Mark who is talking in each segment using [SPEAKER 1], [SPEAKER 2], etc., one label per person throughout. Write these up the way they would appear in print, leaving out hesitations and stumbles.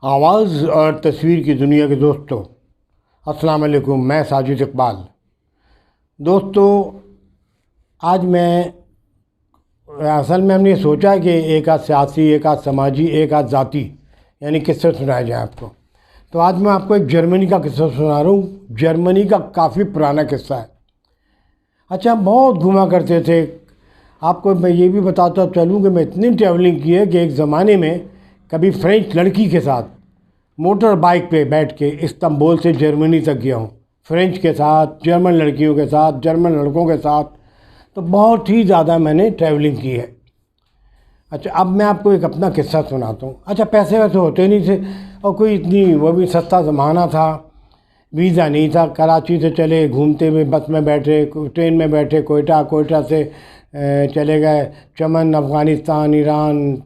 [SPEAKER 1] आवाज़ और तस्वीर की दुनिया के दोस्तों, अस्सलाम वालेकुम। मैं साजिद इकबाल। दोस्तों, आज मैं असल में हमने सोचा कि एक आध सियासी, एक आध समाजी, एक आध ज़ाती यानी किस्से सुनाए जाए आपको। तो आज मैं आपको एक जर्मनी का किस्सा सुना रहा हूँ। जर्मनी का काफ़ी पुराना किस्सा है। अच्छा, हम बहुत घूमा करते थे। आपको मैं ये भी बताता चलूँ कि मैं इतनी ट्रैवलिंग की है कि एक ज़माने में कभी फ्रेंच लड़की के साथ मोटर बाइक पे बैठ के इस्तांबुल से जर्मनी तक गया हूँ। फ्रेंच के साथ, जर्मन लड़कियों के साथ, जर्मन लड़कों के साथ, तो बहुत ही ज़्यादा मैंने ट्रैवलिंग की है। अच्छा, अब मैं आपको एक अपना किस्सा सुनाता हूँ। अच्छा, पैसे वैसे होते नहीं थे और कोई इतनी, वो भी सस्ता ज़माना था, वीज़ा नहीं था। कराची से चले, घूमते हुए बस में बैठे, ट्रेन में बैठे, कोयटा, कोयटा से चले गए चमन, अफ़गानिस्तान, ईरान,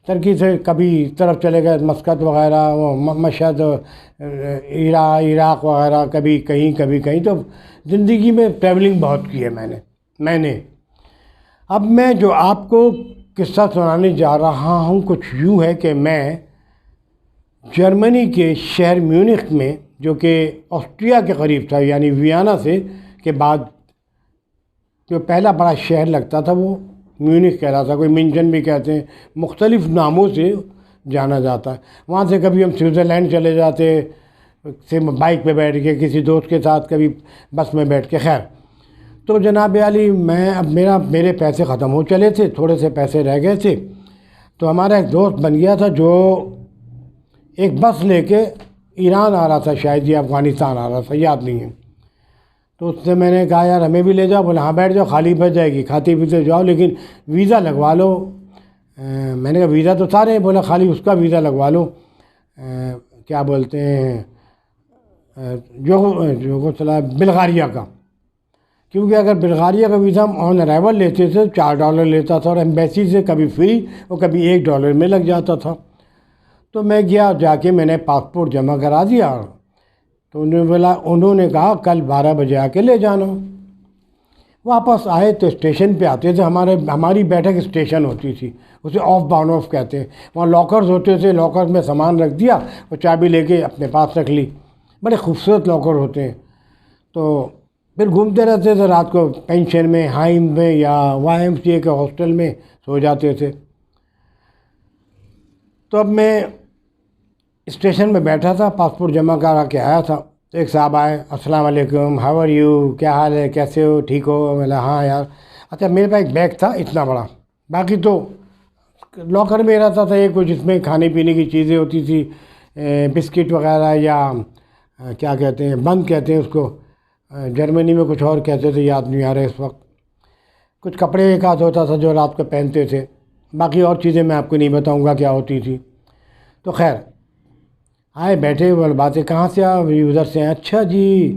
[SPEAKER 1] टर्की से कभी तरफ चले गए मस्कत वगैरह, वो मशहद, इराक़ वगैरह, कभी कहीं। तो ज़िंदगी में ट्रैवलिंग बहुत की है मैंने। अब मैं जो आपको किस्सा सुनाने जा रहा हूँ कुछ यूँ है कि मैं जर्मनी के शहर म्यूनिख में, जो कि ऑस्ट्रिया के करीब था, यानी वियना से के बाद जो पहला बड़ा शहर लगता था वो म्यूनिख कहलाता। कोई मिंजन भी कहते हैं, मुख्तलिफ़ नामों से जाना जाता है। वहाँ से कभी हम स्विट्ज़रलैंड चले जाते से बाइक पे बैठ के, किसी दोस्त के साथ, कभी बस में बैठ के। खैर, तो जनाब आली, मैं अब मेरे पैसे ख़त्म हो चले थे, थोड़े से पैसे रह गए थे। तो हमारा एक दोस्त बन गया था जो एक बस लेके ईरान आ रहा था, शायद ये अफ़गानिस्तान आ रहा था, याद नहीं है। तो उससे मैंने कहा, यार हमें भी ले जाओ। बोला हाँ बैठ जाओ, खाली बच जाएगी, खाते पीते जाओ, लेकिन वीज़ा लगवा लो। मैंने कहा वीज़ा तो सारे हैं। बोला खाली उसका वीज़ा लगवा लो, क्या बोलते हैं, जो चला बुल्गारिया का। क्योंकि अगर बुल्गारिया का वीज़ा हम ऑन अराइवल लेते थे तो $4 लेता था, और एम्बेसी से कभी फ्री और कभी $1 में लग जाता था। तो मैं गया, जाके मैंने पासपोर्ट जमा करा दिया। तो उन्होंने कहा कल 12 बजे आके ले जाना। वापस आए तो स्टेशन पे आते थे, हमारी बैठक स्टेशन होती थी, उसे ऑफ बाउंड ऑफ कहते हैं। वहाँ लॉकर्स होते थे, लॉकर्स में सामान रख दिया और चाबी लेके अपने पास रख ली। बड़े खूबसूरत लॉकर होते हैं। तो फिर घूमते रहते थे, रात को पेंशन में, हाइम में या YMCA के हॉस्टल में सो जाते थे। तो अब मैं स्टेशन में बैठा था, पासपोर्ट जमा करा के आया था। तो एक साहब आए, अस्सलाम वालेकुम, हाउ आर यू, क्या हाल है, कैसे हो, ठीक हो? बोला हाँ यार। अच्छा, मेरे पास एक बैग था इतना बड़ा, बाकी तो लॉकर में रहता था एक, कुछ जिसमें खाने पीने की चीज़ें होती थी, बिस्किट वगैरह, या क्या कहते हैं, बंद कहते हैं उसको, जर्मनी में कुछ और कहते थे, याद नहीं आ रहा इस वक्त। कुछ कपड़े एक आध होता था जो रात को पहनते थे, बाकी और चीज़ें मैं आपको नहीं बताऊँगा क्या होती थी। तो खैर आए, बैठे, बोले बातें, कहाँ से आओ? उधर से। अच्छा जी,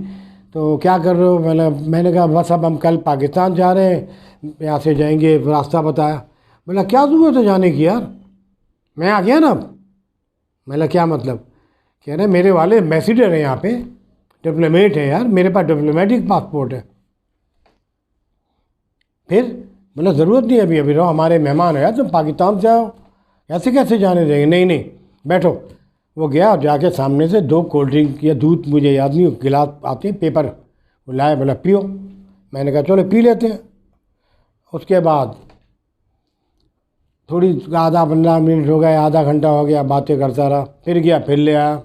[SPEAKER 1] तो क्या कर रहे हो? मैंने कहा बस अब हम कल पाकिस्तान जा रहे हैं, यहाँ से जाएंगे, रास्ता बताया। बोला क्या ज़रूरत है जाने की यार, मैं आ गया ना अब। मैंने क्या मतलब? कह रहे मेरे वाले एम्बेसडर हैं यहाँ पे, डिप्लोमेट है यार, मेरे पास डिप्लोमेटिक पासपोर्ट है। फिर बोला ज़रूरत नहीं, अभी अभी रहो, हमारे मेहमान हो यार, तुम पाकिस्तान से आओ, ऐसे कैसे जाने देंगे? नहीं बैठो। वो गया और जाके सामने से 2 कोल्ड ड्रिंक या दूध, मुझे याद नहीं, गिलास आते हैं पेपर, वो लाए। बोला पियो। मैंने कहा चलो पी लेते हैं। उसके बाद थोड़ी आधा 15 मिनट हो गए, आधा घंटा हो गया, बातें करता रहा। फिर गया, फिर ले आया।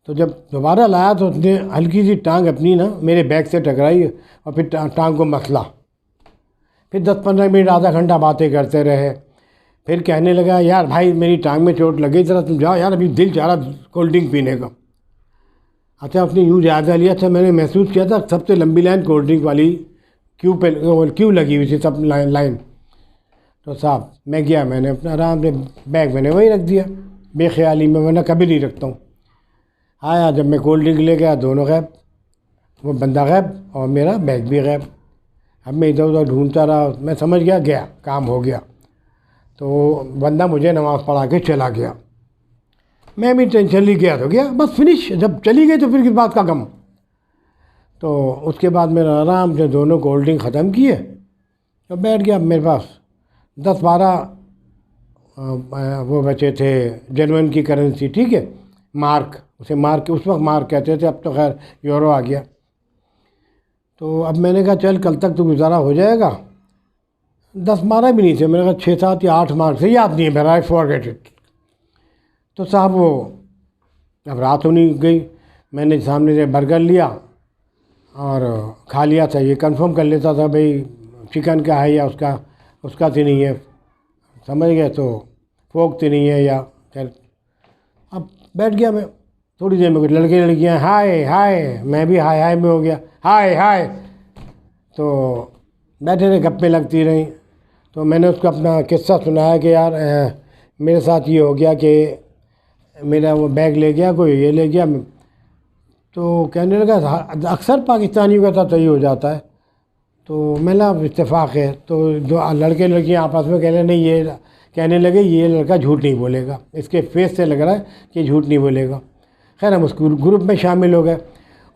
[SPEAKER 1] तो जब दोबारा लाया तो उसने हल्की सी टांग अपनी ना मेरे बैग से टकराई और फिर टांग को मसला। फिर 10-15 मिनट, आधा घंटा बातें करते रहे। फिर कहने लगा, यार भाई मेरी टांग में चोट लगी, जरा तुम जाओ यार, अभी दिल चाह रहा कोल्ड ड्रिंक पीने का। अच्छा, उसने यूँ जायज़ा लिया था, मैंने महसूस किया था सबसे लंबी लाइन कोल्ड ड्रिंक वाली क्यू लगी हुई थी, सब लाइन। तो साहब मैं गया, मैंने अपना आराम से बैग मैंने वही रख दिया, बेख्याली में, वरना कभी नहीं रखता हूँ। आया, जब मैं कोल्ड ड्रिंक ले गया, दोनों गैब, वो बंदा गैब और मेरा बैग भी गैब। अब मैं इधर उधर ढूंढता रहा, मैं समझ गया काम हो गया। तो बंदा मुझे नमाज़ पढ़ा के चला गया, मैं भी टेंशन ली गया, तो गया बस फिनिश। जब चली गई तो फिर किस बात का गम। तो उसके बाद मेरा आराम से दोनों कोल्ड ड्रिंक ख़त्म किए और बैठ गया। अब मेरे पास 10-12 वो बचे थे जर्मन की करेंसी, ठीक है, मार्क, उसे मार्क उस वक्त मार्क कहते थे, अब तो खैर यूरो आ गया। तो अब मैंने कहा चल कल तक तो गुजारा हो जाएगा। 10-12 भी नहीं थे, मैंने कहा 6-7 या 8 मार्क से, याद नहीं है मेरा, आई फॉरगेट इट। तो साहब वो अब रात होनी गई, मैंने सामने से बर्गर लिया और खा लिया था। ये कंफर्म कर लेता था भाई चिकन का है या उसका तो नहीं है, समझ गए, तो फोक तो नहीं है या खैर। अब बैठ गया मैं, थोड़ी देर में कुछ लड़के लड़कियाँ हाय हाय, मैं भी हाय हाय में हो गया, हाय हाय। तो बैठे रहे, गप्पे लगती रहीं। तो मैंने उसको अपना किस्सा सुनाया कि यार मेरे साथ ये हो गया कि मेरा वो बैग ले गया कोई, ये ले गया। तो कहने लगा अक्सर पाकिस्तानियों का साथ यही हो जाता है। तो मैंने अब इत्तेफाक है। तो जो लड़के लड़कियाँ आपस में कहने लगे ये लड़का झूठ नहीं बोलेगा, इसके फेस से लग रहा है कि झूठ नहीं बोलेगा। खैर हम उस ग्रुप में शामिल हो गए,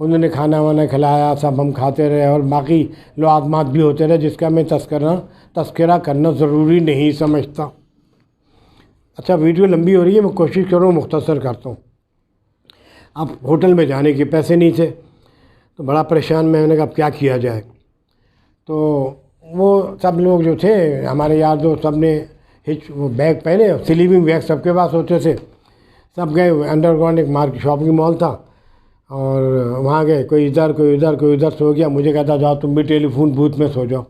[SPEAKER 1] उन्होंने खाना वाना खिलाया, सब हम खाते रहे और बाकी लुआज़मात भी होते रहे जिसका मैं तस्करा करना ज़रूरी नहीं समझता। अच्छा वीडियो लंबी हो रही है, मैं कोशिश करूँ मुख्तसर करता हूँ। अब होटल में जाने के पैसे नहीं थे तो बड़ा परेशान, मैंने कहा अब क्या किया जाए। तो वो सब लोग जो थे हमारे यार दोस्त, सब ने वो बैग पहने, स्लीपिंग बैग सबके पास होते थे, सब गए अंडरग्राउंड एक मार्केट शॉपिंग मॉल था और वहाँ गए, कोई इधर कोई उधर कोई उधर सो गया। मुझे कहता जाओ तुम भी टेलीफोन बूथ में सो जाओ।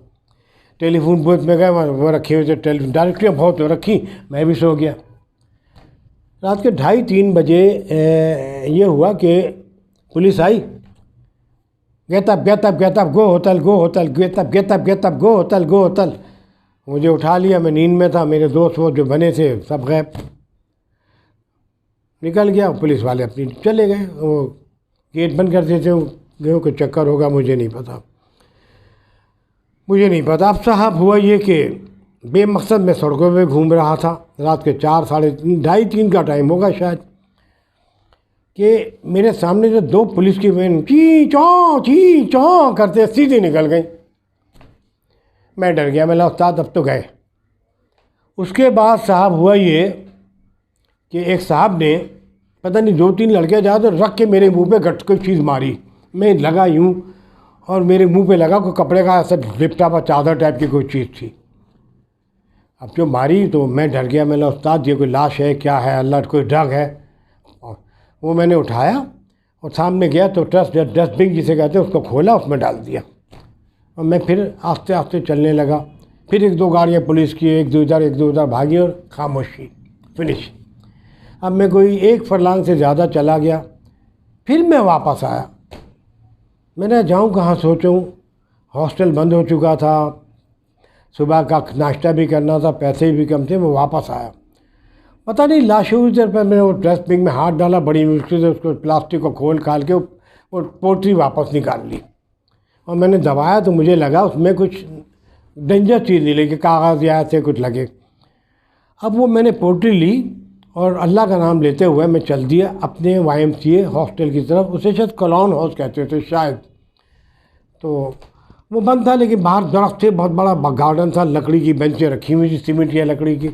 [SPEAKER 1] टेलीफोन बूथ में गए, वो रखे हुए थे टेलीफोन, डायरेक्टली बहुत रखी, मैं भी सो गया। रात के 2:30-3 बजे ये हुआ कि पुलिस आई, get up go hotel get up go hotel. मुझे उठा लिया, मैं नींद में था, मेरे दोस्त वो जो बने थे सब गायब। निकल गया, पुलिस वाले अपनी चले गए, वो गेट बंद कर देते गए, कोई चक्कर होगा मुझे नहीं पता। अब साहब हुआ ये कि बेमकसद मैं सड़कों पे घूम रहा था, रात के 4, साढ़े 2:30-3 का टाइम होगा शायद, कि मेरे सामने से 2 पुलिस की वैन ची चौं करते सीधे निकल गई। मैं डर गया, मैं उस्ताद अब तो गए। उसके बाद साहब हुआ ये कि एक साहब ने पता नहीं 2-3 लड़के जा तो रख के मेरे मुंह पे गट कोई चीज़ मारी, मैं लगा यूँ और मेरे मुंह पे लगा कोई कपड़े का ऐसा लिपटा हुआ चादर टाइप की कोई चीज़ थी। अब जो मारी तो मैं डर गया, मैंने उस्ताद ये कोई लाश है क्या है, अल्लाह कोई ड्रग है। और वो मैंने उठाया और सामने गया तो डस्टबिन जिसे कहते हैं उसको खोला, उसमें डाल दिया और मैं फिर आस्ते आस्ते चलने लगा। फिर 1-2 गाड़ियाँ पुलिस की, एक दो उधर भागी और खामोशी, फिनिश। अब मैं कोई 1 फरलांग से ज़्यादा चला गया, फिर मैं वापस आया। मैंने जाऊँ कहाँ, सोचूँ, हॉस्टल बंद हो चुका था, सुबह का नाश्ता भी करना था, पैसे भी कम थे। मैं वापस आया, पता नहीं लाशूर पर मैंने वो डस्टबिन में हाथ डाला, बड़ी मुश्किल से उसको प्लास्टिक को खोल खाल के वो पोटली वापस निकाल ली और मैंने दबाया तो मुझे लगा उसमें कुछ डेंजर चीज़ नहीं लगी, कागज़ या ऐसे कुछ लगे। अब वो मैंने पोटली ली और अल्लाह का नाम लेते हुए मैं चल दिया अपने YMCA हॉस्टल की तरफ। उसे शायद कॉलोन हाउस कहते थे शायद। तो वो बंद था लेकिन बाहर दरख्त थे, बहुत बड़ा गार्डन था, लकड़ी की बेंचें रखी हुई थी, सीमेंट या लकड़ी की।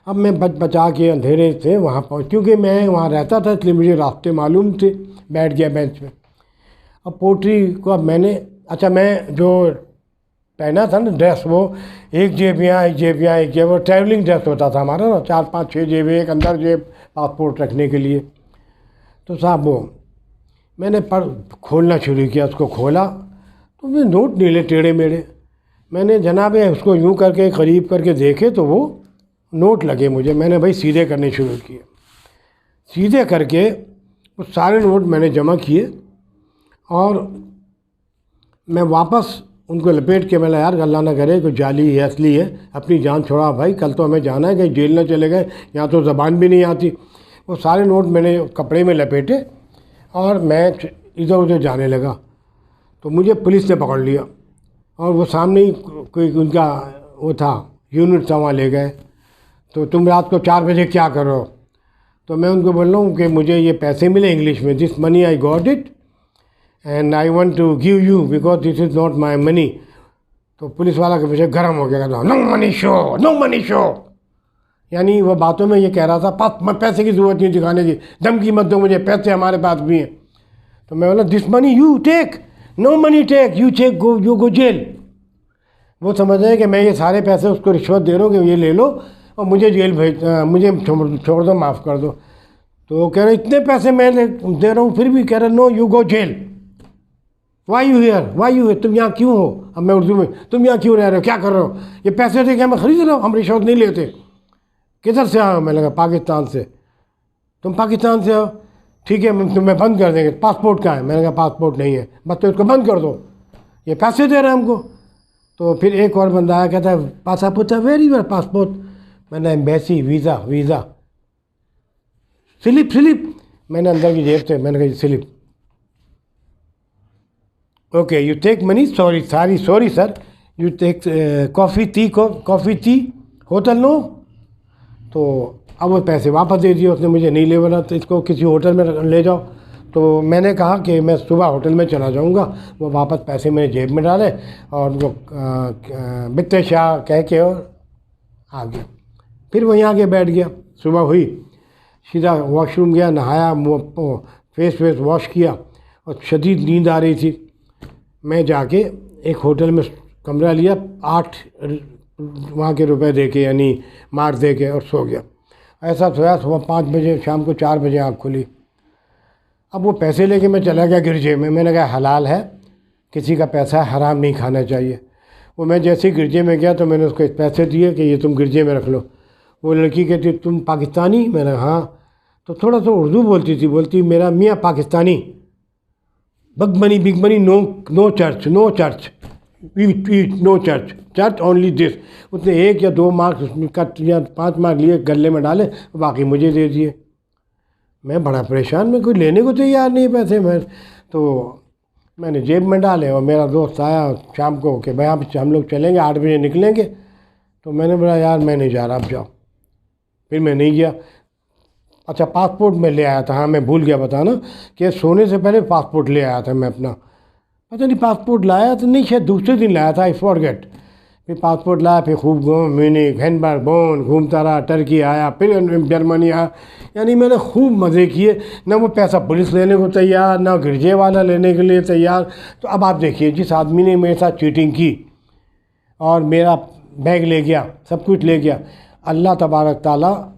[SPEAKER 1] अब मैं बचा के अंधेरे से वहाँ पहुँच, क्योंकि मैं वहाँ रहता था इसलिए मुझे रास्ते मालूम थे। बैठ गया बेंच पे। अब पोट्री को अब मैंने, अच्छा मैं जो पहना था ना ड्रेस, वो एक जेब यहाँ एक जेब, वो ट्रैवलिंग ड्रेस होता था हमारा ना, 4-5-6 जेब, एक अंदर जेब पासपोर्ट रखने के लिए। तो साहब वो मैंने खोलना शुरू किया, उसको खोला तो मैं नोट नीले टेढ़े मेढ़े। मैंने जनाब उसको यूँ करके करीब करके देखे तो वो नोट लगे मुझे। मैंने भाई सीधे करने शुरू किए, सीधे करके वो सारे नोट मैंने जमा किए और मैं वापस उनको लपेट के, मैंने यार अल्लाह ना करे कोई जाली है असली है, अपनी जान छोड़ा भाई, कल तो हमें जाना है, कहीं जेल ना चले गए, यहाँ तो ज़बान भी नहीं आती। वो सारे नोट मैंने कपड़े में लपेटे और मैं इधर उधर जाने लगा तो मुझे पुलिस ने पकड़ लिया और वो सामने ही कोई उनका वो था, यूनिट था, वहाँ ले गए। तो तुम रात को 4 बजे क्या करो? तो मैं उनको बोल रहा हूँ कि मुझे ये पैसे मिले इंग्लिश में, this money I got it and I want to give you because this is not my money. तो पुलिस वाला के मुझे गर्म हो गया, no money show, no money show. यानी वो बातों में ये कह रहा था पैसे की ज़रूरत नहीं दिखाने की, धमकी मत दो मुझे, पैसे हमारे पास भी हैं। तो मैं बोला this money you take, no money take, you go jail. वो समझ रहे हैं कि मैं ये सारे पैसे उसको रिश्वत दे रहा हूँ कि ये ले लो और मुझे जेल मुझे छोड़ दो, माफ़ कर दो। तो वो कह रहे इतने पैसे मैं दे रहा हूँ फिर भी कह रहे no you go jail, why you here, तुम यहाँ क्यों हो। अब मैं उर्दू में, तुम यहाँ क्यों रह रहे हो, क्या कर रहे हो, ये पैसे थे क्या मैं ख़रीद रहा हूँ, हम रिश्वत नहीं लेते। किधर से आए हो, मैंने कहा पाकिस्तान से। तुम पाकिस्तान से हो, ठीक है तुम्हें बंद कर देंगे, पासपोर्ट कहाँ है, मैंने कहा पासपोर्ट नहीं है, बस तो इसको बंद कर दो, ये पैसे दे रहे हैं हमको। तो फिर एक और बंदा आया, कहता है पासपोर्ट वेरी वेल पासपोर्ट, मैंने एम्बेसी वीज़ा स्लिप, मैंने अंदर की जेब से मैंने कहा slip, okay you take money, sorry sir, you take coffee tea hotel no. तो अब वो पैसे वापस दे दिए उसने, मुझे नहीं ले बना, तो इसको किसी होटल में ले जाओ। तो मैंने कहा कि मैं सुबह होटल में चला जाऊंगा। वो वापस पैसे मेरे जेब में डाले और वो बित्ते शाह कह के और आ गया। फिर वहीं आके बैठ गया। सुबह हुई, सीधा वॉशरूम गया, नहाया, फेस वॉश किया और शदीद नींद आ रही थी। मैं जाके एक होटल में कमरा लिया, 8 वहाँ के रुपए दे के, यानी मार्क दे के, और सो गया। ऐसा सोया, सुबह 5 बजे, शाम को 4 बजे आँख खुली। अब वो पैसे लेके मैं चला गया गिरजे में। मैंने कहा हलाल है, किसी का पैसा हराम नहीं खाना चाहिए। वो मैं जैसे ही गिरजे में गया तो मैंने उसको पैसे दिए कि ये तुम गिरजे में रख लो। वो लड़की कहती तुम पाकिस्तानी, मैंने हाँ। तो थोड़ा सा उर्दू बोलती थी, बोलती मेरा मियाँ Pakistani, big money no church no church only this. उसने 1 या 2 मार्क्स उसमें कट या 5 मार्क लिए, गले में डाले, बाकी मुझे दे दिए। मैं बड़ा परेशान, मैं कोई लेने को तैयार नहीं पैसे। तो मैंने जेब में डाले और मेरा दोस्त आया शाम को कि भाई हम लोग चलेंगे, 8 बजे निकलेंगे। तो मैंने बोला यार मैं नहीं जा रहा, अब जाओ। फिर मैं नहीं गया। अच्छा पासपोर्ट मैं ले आया था, हाँ मैं भूल गया बताना कि सोने से पहले पासपोर्ट ले आया था मैं अपना। पता नहीं पासपोर्ट लाया तो नहीं, शायद दूसरे दिन लाया था, आई फॉरगेट। फिर पासपोर्ट लाया, फिर खूब म्यूनिख, हैम्बर्ग, बोन घूमता रहा, टर्की आया, फिर जर्मनी आया। यानी मैंने खूब मज़े किए। ना वो पैसा पुलिस लेने को तैयार, ना गिरजे वाला लेने के लिए तैयार। तो अब आप देखिए, जिस आदमी ने मेरे साथ चीटिंग की और मेरा बैग ले गया, सब कुछ ले गया, अल्लाह तबारक ताला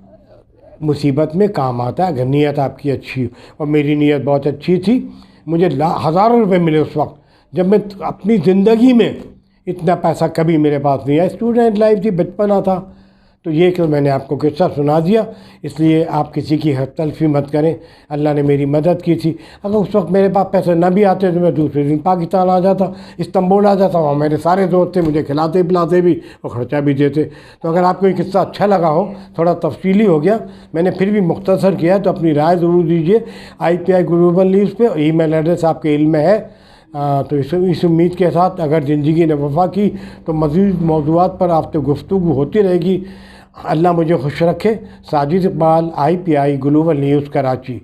[SPEAKER 1] मुसीबत में काम आता है अगर नीयत आपकी अच्छी हो। और मेरी नीयत बहुत अच्छी थी। मुझे हज़ारों रुपए मिले उस वक्त, जब मैं अपनी ज़िंदगी में इतना पैसा कभी मेरे पास नहीं आया। स्टूडेंट लाइफ थी, बचपना था। तो ये कि मैंने आपको किस्सा सुना दिया, इसलिए आप किसी की हक तलफी मत करें। अल्लाह ने मेरी मदद की थी। अगर उस वक्त मेरे पास पैसे न भी आते तो मैं दूसरे दिन पाकिस्तान आ जाता, इस्तांबुल आ जाता। वहाँ मेरे सारे दोस्त थे, मुझे खिलाते पिलाते भी और ख़र्चा भी देते। तो अगर आपको ये किस्सा अच्छा लगा हो, थोड़ा तफसीली हो गया, मैंने फिर भी मुख्तसर किया, तो अपनी राय ज़रूर दीजिए IPI ग्लोबल न्यूज़ पे। ईमेल एड्रेस आपके इल्म में है। तो इस उम्मीद के साथ अगर ज़िंदगी ने वफ़ा की तो मज़ीद मौज़ूआत पर आपसे गुफ्तगू होती रहेगी। अल्लाह मुझे खुश रखे। Sajid Iqbal, IPI global news, Karachi.